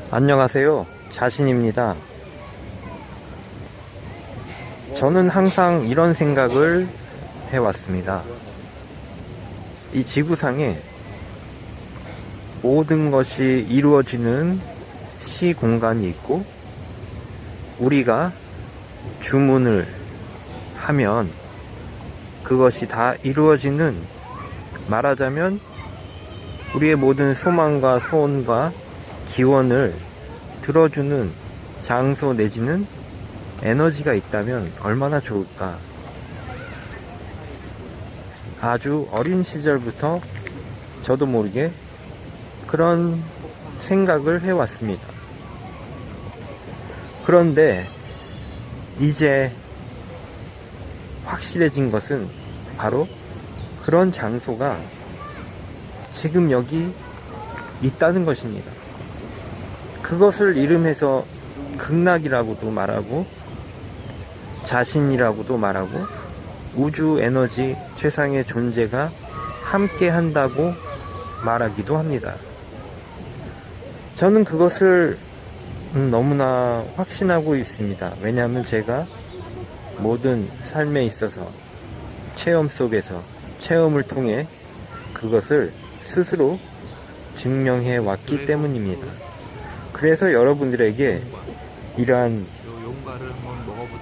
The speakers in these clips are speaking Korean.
안녕하세요. 자신입니다. 저는 항상 이런 생각을 해왔습니다. 이 지구상에 모든 것이 이루어지는 시공간이 있고, 우리가 주문을 하면 그것이 다 이루어지는, 말하자면 우리의 모든 소망과 소원과 기원을 들어주는 장소 내지는 에너지가 있다면 얼마나 좋을까. 아주 어린 시절부터 저도 모르게 그런 생각을 해왔습니다. 그런데 이제 확실해진 것은 바로 그런 장소가 지금 여기 있다는 것입니다. 그것을 이름해서 극락이라고도 말하고, 자신이라고도 말하고, 우주 에너지 최상의 존재가 함께 한다고 말하기도 합니다. 저는 그것을 너무나 확신하고 있습니다. 왜냐하면 제가 모든 삶에 있어서 체험 속에서, 체험을 통해 그것을 스스로 증명해 왔기 때문입니다. 그래서 여러분들에게 이러한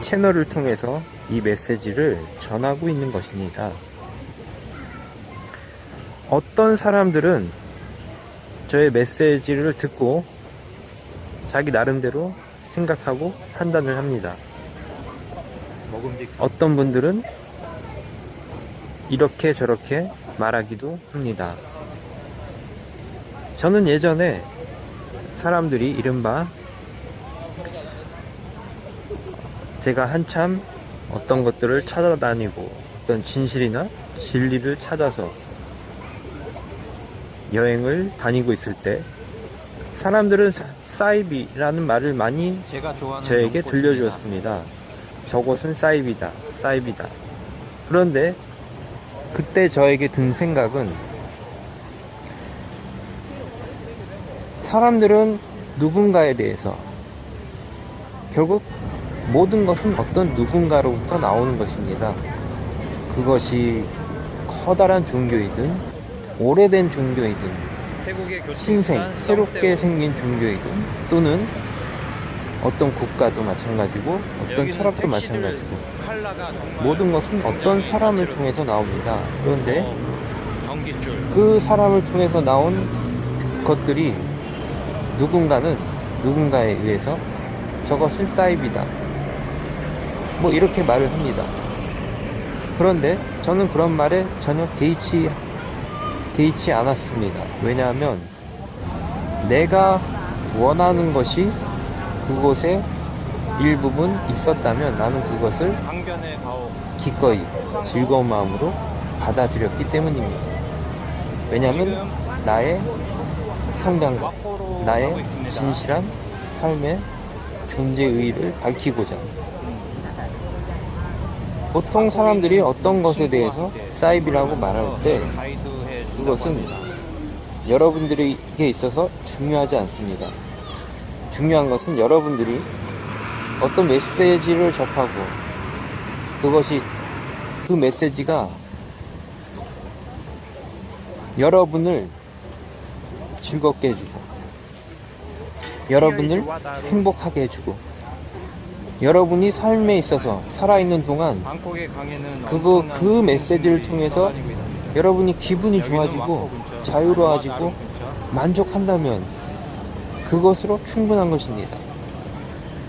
채널을 통해서 이 메시지를 전하고 있는 것입니다. 어떤 사람들은 저의 메시지를 듣고 자기 나름대로 생각하고 판단을 합니다. 어떤 분들은 이렇게 저렇게 말하기도 합니다. 저는 예전에 사람들이 이른바 제가 한참 어떤 것들을 찾아다니고 어떤 진실이나 진리를 찾아서 여행을 다니고 있을 때 사람들은 사이비라는 말을 많이 저에게 들려주었습니다. 저곳은 사이비다, 사이비다. 그런데 그때 저에게 든 생각은, 사람들은 누군가에 대해서, 결국 모든 것은 어떤 누군가로부터 나오는 것입니다. 그것이 커다란 종교이든 오래된 종교이든 신생, 새롭게 생긴 종교이든, 또는 어떤 국가도 마찬가지고 어떤 철학도 마찬가지고, 모든 것은 어떤 사람을 통해서 나옵니다. 그런데 그 사람을 통해서 나온 것들이 누군가는 누군가에 의해서 저것은 사이비다, 뭐 이렇게 말을 합니다. 그런데 저는 그런 말에 전혀 개의치 않았습니다. 왜냐하면 내가 원하는 것이 그곳에 일부분 있었다면 나는 그것을 기꺼이 즐거운 마음으로 받아들였기 때문입니다. 왜냐하면 나의 성장과 나의 진실한 삶의 존재 의의를 밝히고자. 보통 사람들이 어떤 것에 대해서 사이비라고 말할 때 그것은 여러분들에게 있어서 중요하지 않습니다. 중요한 것은 여러분들이 어떤 메시지를 접하고 그 메시지가 여러분을 즐겁게 해주고, 여러분을 행복하게 해주고, 여러분이 삶에 있어서 살아있는 동안 그 메시지를 통해서 여러분이 기분이 좋아지고 자유로워지고 만족한다면 그것으로 충분한 것입니다.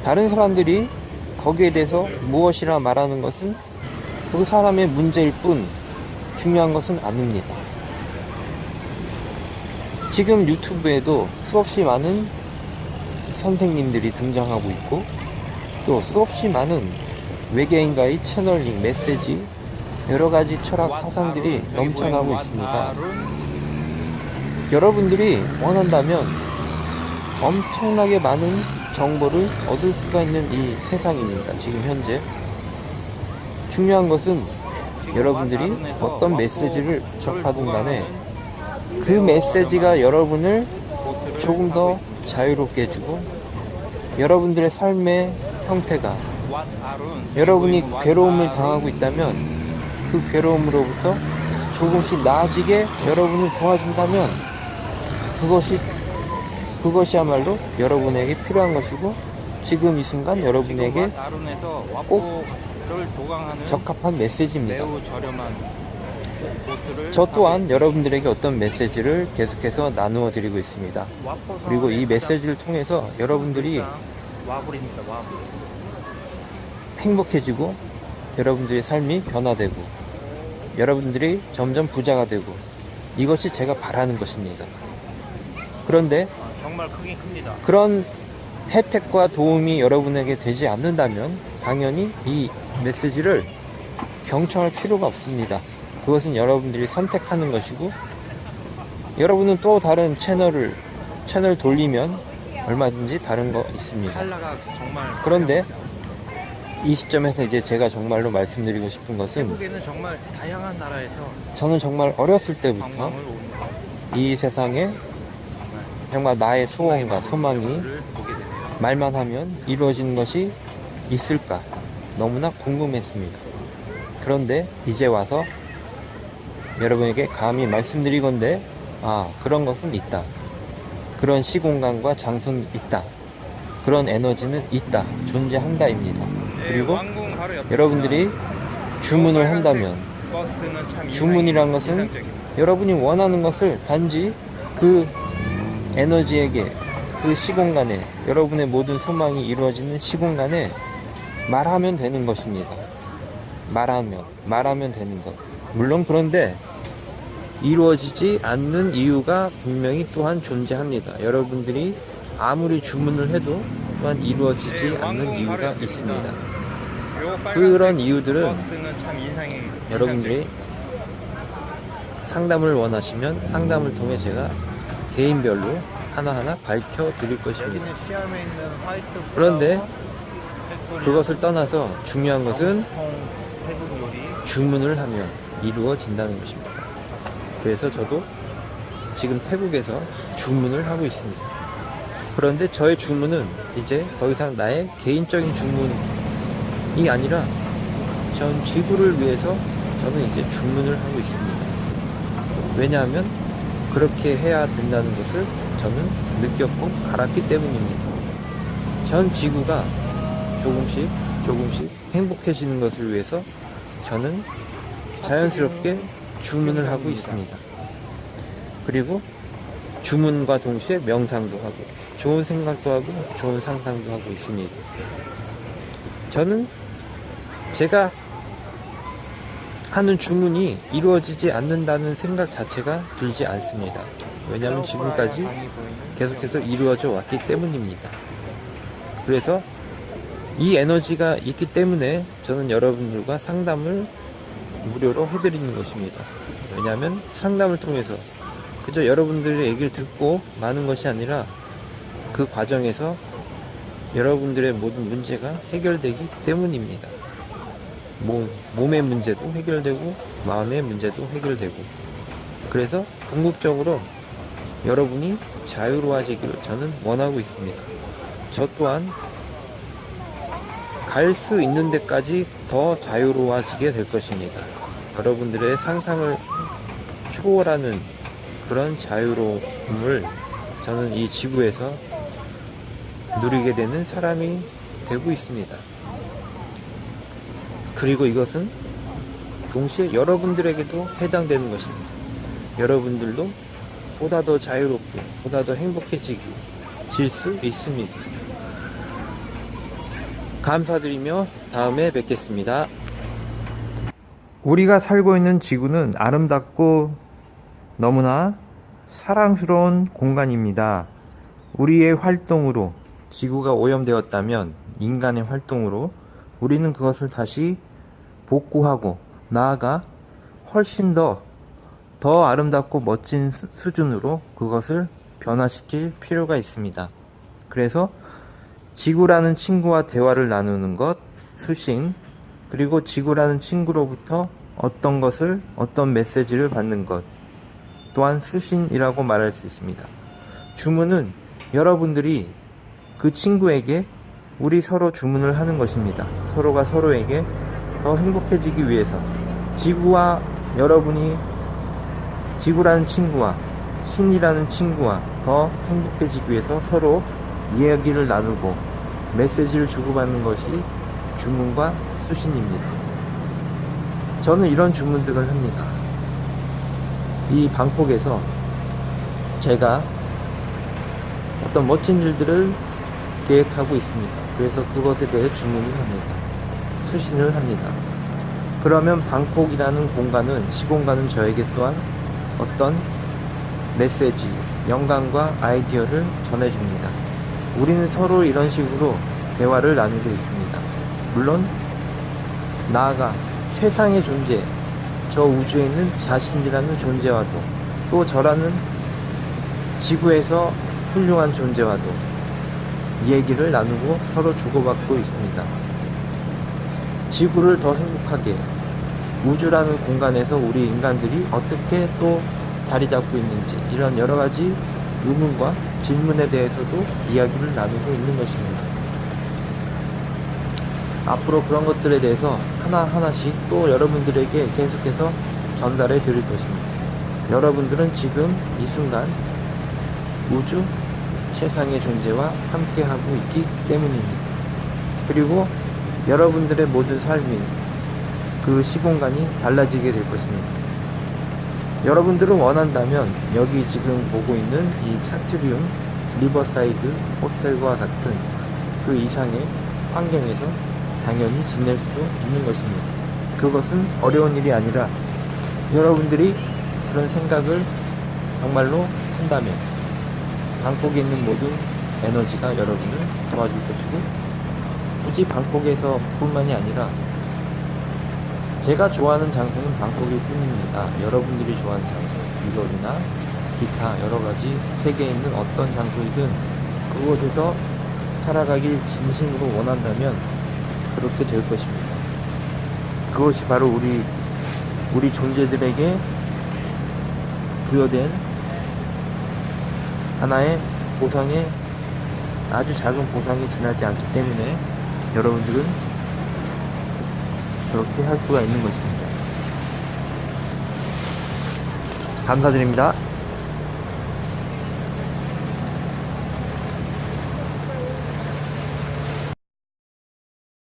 다른 사람들이 거기에 대해서 무엇이라 말하는 것은 그 사람의 문제일 뿐 중요한 것은 아닙니다. 지금 유튜브에도 수없이 많은 선생님들이 등장하고 있고, 또 수없이 많은 외계인과의 채널링, 메시지, 여러가지 철학 사상들이 넘쳐나고 있습니다. 여러분들이 원한다면 엄청나게 많은 정보를 얻을 수가 있는 이 세상입니다. 지금 현재 중요한 것은 여러분들이 어떤 메시지를 접하든 간에 그 메시지가 여러분을 조금 더 자유롭게 해주고, 여러분들의 삶의 형태가, 여러분이 괴로움을 당하고 있다면 그 괴로움으로부터 조금씩 나아지게 여러분을 도와준다면 그것이야말로 여러분에게 필요한 것이고, 지금 이 순간 여러분에게 꼭 적합한 메시지입니다. 저 또한 여러분들에게 어떤 메시지를 계속해서 나누어 드리고 있습니다. 그리고 이 메시지를 통해서 여러분들이 행복해지고, 여러분들의 삶이 변화되고, 여러분들이 점점 부자가 되고, 이것이 제가 바라는 것입니다. 그런데 정말 크긴 큽니다. 그런 혜택과 도움이 여러분에게 되지 않는다면 당연히 이 메시지를 경청할 필요가 없습니다. 그것은 여러분들이 선택하는 것이고, 여러분은 또 다른 채널 돌리면 얼마든지 다른 거 있습니다. 그런데 이 시점에서 이제 제가 정말로 말씀드리고 싶은 것은, 태국에는 정말 다양한 나라에서 저는 정말 어렸을 때부터 이 세상에 정말 나의 소원과 소망이 말만 하면 이루어지는 것이 있을까 너무나 궁금했습니다. 그런데 이제 와서 여러분에게 감히 말씀드리건대, 그런 것은 있다. 그런 시공간과 장소는 있다. 그런 에너지는 있다. 존재한다입니다. 그리고 여러분들이 주문을 한다면, 주문이란 것은 여러분이 원하는 것을 단지 그 에너지에게, 그 시공간에, 여러분의 모든 소망이 이루어지는 시공간에 말하면 되는 것입니다. 말하면 되는 것. 물론 그런데 이루어지지 않는 이유가 분명히 또한 존재합니다. 여러분들이 아무리 주문을 해도 또한 이루어지지 않는 이유가 있습니다. 그런 이유들은 여러분들이 상담을 원하시면 상담을 통해 제가 개인별로 하나하나 밝혀드릴 것입니다. 그런데 그것을 떠나서 중요한 것은 주문을 하면 이루어진다는 것입니다. 그래서 저도 지금 태국에서 주문을 하고 있습니다. 그런데 저의 주문은 이제 더 이상 나의 개인적인 주문이 아니라 전 지구를 위해서 저는 이제 주문을 하고 있습니다. 왜냐하면 그렇게 해야 된다는 것을 저는 느꼈고 알았기 때문입니다. 전 지구가 조금씩 행복해지는 것을 위해서 저는 자연스럽게 주문을 하고 있습니다. 그리고 주문과 동시에 명상도 하고, 좋은 생각도 하고, 좋은 상상도 하고 있습니다. 저는 제가 하는 주문이 이루어지지 않는다는 생각 자체가 들지 않습니다. 왜냐하면 지금까지 계속해서 이루어져 왔기 때문입니다. 그래서 이 에너지가 있기 때문에 저는 여러분들과 상담을 무료로 해드리는 것입니다. 왜냐하면 상담을 통해서 그저 여러분들의 얘기를 듣고 마는 것이 아니라 그 과정에서 여러분들의 모든 문제가 해결되기 때문입니다. 몸의 문제도 해결되고 마음의 문제도 해결되고, 그래서 궁극적으로 여러분이 자유로워지기를 저는 원하고 있습니다. 저 또한 갈 수 있는 데까지 더 자유로워지게 될 것입니다. 여러분들의 상상을 초월하는 그런 자유로움을 저는 이 지구에서 누리게 되는 사람이 되고 있습니다. 그리고 이것은 동시에 여러분들에게도 해당되는 것입니다. 여러분들도 보다 더 자유롭고 보다 더 행복해질 수 있습니다. 감사드리며 다음에 뵙겠습니다. 우리가 살고 있는 지구는 아름답고 너무나 사랑스러운 공간입니다. 우리의 활동으로 지구가 오염되었다면, 인간의 활동으로 우리는 그것을 다시 복구하고 나아가 훨씬 더 아름답고 멋진 수준으로 그것을 변화시킬 필요가 있습니다. 그래서 지구라는 친구와 대화를 나누는 것, 수신, 그리고 지구라는 친구로부터 어떤 메시지를 받는 것 또한 수신이라고 말할 수 있습니다. 주문은 여러분들이 그 친구에게 우리 서로 주문을 하는 것입니다. 서로가 서로에게 더 행복해지기 위해서 지구와 여러분이 지구라는 친구와 신이라는 친구와 더 행복해지기 위해서 서로 이야기를 나누고 메시지를 주고받는 것이 주문과 수신입니다. 저는 이런 주문들을 합니다. 이 방콕에서 제가 어떤 멋진 일들을 계획하고 있습니다. 그래서 그것에 대해 주문을 합니다. 수신을 합니다. 그러면 방콕이라는 공간은, 시공간은 저에게 또한 어떤 메시지, 영감과 아이디어를 전해줍니다. 우리는 서로 이런 식으로 대화를 나누고 있습니다. 물론 나아가 최상의 존재, 저 우주에 있는 자신이라는 존재와도, 또 저라는 지구에서 훌륭한 존재와도 얘기를 나누고 서로 주고받고 있습니다. 지구를 더 행복하게, 우주라는 공간에서 우리 인간들이 어떻게 또 자리 잡고 있는지, 이런 여러 가지 의문과 질문에 대해서도 이야기를 나누고 있는 것입니다. 앞으로 그런 것들에 대해서 하나하나씩 또 여러분들에게 계속해서 전달해 드릴 것입니다. 여러분들은 지금 이 순간 우주 최상의 존재와 함께하고 있기 때문입니다. 그리고 여러분들의 모든 삶이, 그 시공간이 달라지게 될 것입니다. 여러분들은 원한다면 여기 지금 보고 있는 이 차트리움 리버사이드 호텔과 같은 그 이상의 환경에서 당연히 지낼 수도 있는 것입니다. 그것은 어려운 일이 아니라 여러분들이 그런 생각을 정말로 한다면 방콕에 있는 모든 에너지가 여러분을 도와줄 것이고, 굳이 방콕에서 뿐만이 아니라 제가 좋아하는 장소는 방콕일 뿐입니다. 여러분들이 좋아하는 장소, 유럽이나 기타 여러가지 세계에 있는 어떤 장소이든 그곳에서 살아가길 진심으로 원한다면 그렇게 될 것입니다. 그것이 바로 우리 존재들에게 부여된 하나의 보상의, 아주 작은 보상이 지나지 않기 때문에 여러분들은 그렇게 할 수가 있는 것입니다. 감사드립니다.